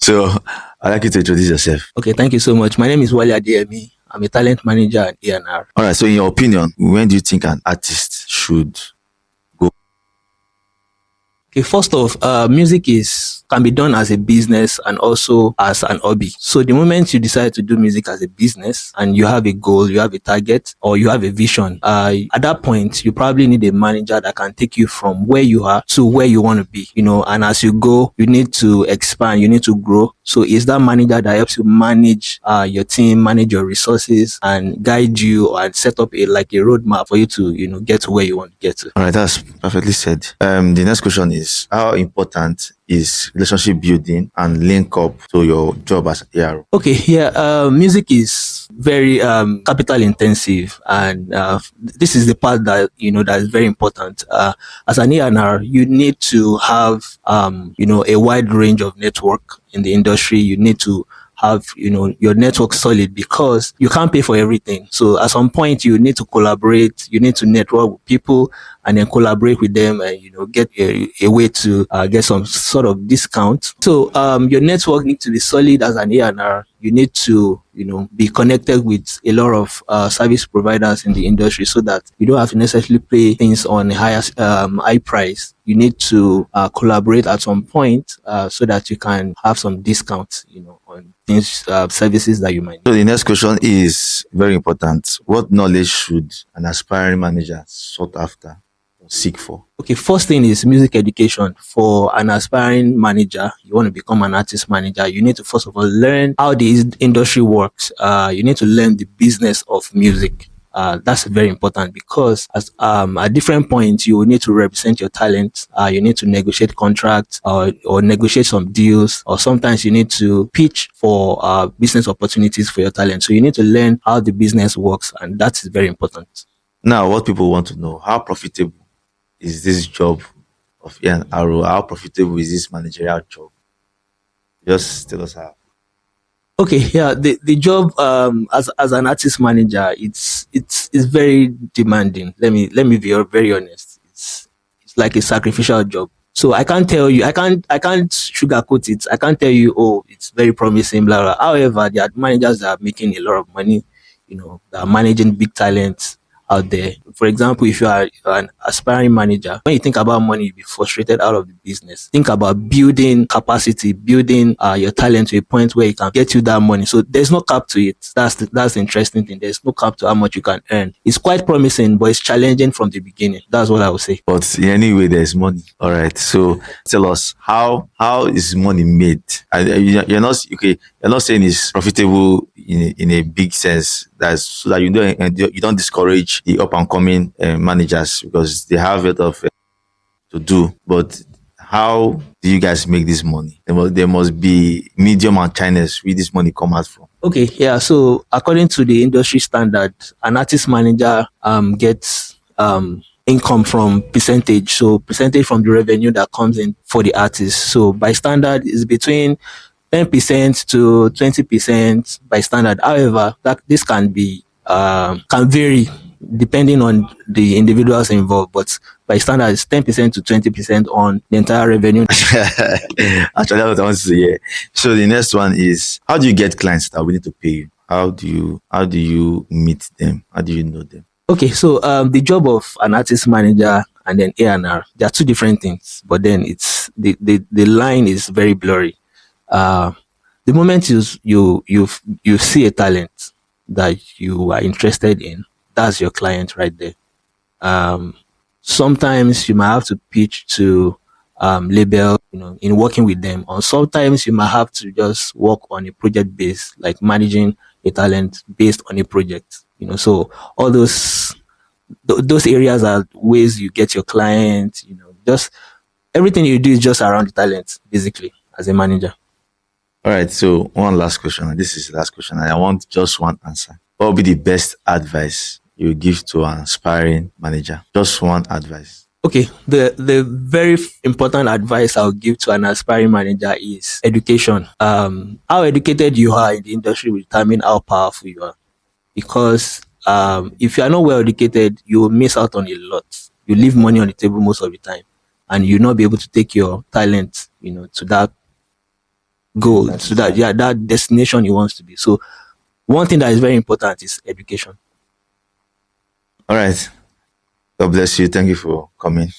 So I'd like you to introduce yourself. Okay, thank you so much. My name is Wale Adeyemi. I'm a talent manager at A&R. All right. So, in your opinion, when do you think an artist should go? Okay, first off, music is can be done as a business and also as an hobby. So the moment you decide to do music as a business and you have a goal, you have a target, or you have a vision, at that point you probably need a manager that can take you from where you are to where you want to be. And as you go, you need to expand, you need to grow. So it's that manager that helps you manage your team, manage your resources, and guide you and set up a roadmap for you to get to where you want to get to. All right. That's perfectly said. The next question is, how important is relationship building and link up to your job as ARO? Okay, yeah, music is very capital intensive, and this is the part that is very important. As an A&R, you need to have a wide range of network in the industry. You need to have your network solid because you can't pay for everything. So at some point you need to collaborate, you need to network with people and then collaborate with them and get a way to get some sort of discount. So your network needs to be solid as an A&R. You need to be connected with a lot of service providers in the industry so that you don't have to necessarily pay things on a high price. You need to collaborate at some point so that you can have some discounts on things services that you might need. So the next question is very important. What knowledge should an aspiring manager sought after or seek for? Okay, first thing is music education. For an aspiring manager, you want to become an artist manager, you need to first of all learn how the industry works. You need to learn the business of music. That's very important because at different points you will need to represent your talent. You need to negotiate contracts or negotiate some deals, or sometimes you need to pitch for business opportunities for your talent. So you need to learn how the business works, and that is very important. Now, what people want to know, how profitable is this job of ARO? How profitable is this managerial job? Just tell us how. Okay, yeah, the job as an artist manager, it's very demanding. Let me be very honest. It's like a sacrificial job. So I can't tell you, I can't sugarcoat it. I can't tell you, oh, it's very promising, blah blah. However, there are managers that are making a lot of money, that are managing big talents out there. For example, if you are an aspiring manager, when you think about money, you'll be frustrated out of the business. Think about building capacity, building your talent to a point where it can get you that money. So there's no cap to it. That's the interesting thing. There's no cap to how much you can earn. It's quite promising, but it's challenging from the beginning. That's what I would say. But in any way, there's money. All right. So tell us, how is money made? You're not okay. You're not saying it's profitable in a big sense. That's so that you don't discourage the up and coming managers because they have a lot of to do. But how do you guys make this money? There must be medium and Chinese where this money come out from. Okay, yeah. So according to the industry standard, an artist manager gets income from percentage. So percentage from the revenue that comes in for the artist. So by standard is between 10% to 20% by standard. However, that this can vary depending on the individuals involved, but by standard it's 10% to 20% on the entire revenue. Actually, that's what I want to say. Yeah. So the next one is, how do you get clients that we need to pay you? How do you meet them? How do you know them? Okay, so the job of an artist manager and then A&R, they are two different things, but then it's the line is very blurry. The moment you see a talent that you are interested in, that's your client right there. Um, Sometimes you might have to pitch to label, in working with them, or sometimes you might have to just work on a project base, like managing a talent based on a project. So all those areas are ways you get your client. Just everything you do is just around the talent, basically, as a manager. All right. So one last question. And this is the last question. And I want just one answer. What would be the best advice you would give to an aspiring manager? Just one advice. Okay, the very important advice I'll give to an aspiring manager is education. How educated you are in the industry will determine how powerful you are. Because if you are not well educated, you will miss out on a lot. You leave money on the table most of the time, and you'll not be able to take your talent, to that goal, That so is that right. yeah, that destination he wants to be. So one thing that is very important is education. All right. God bless you. Thank you for coming.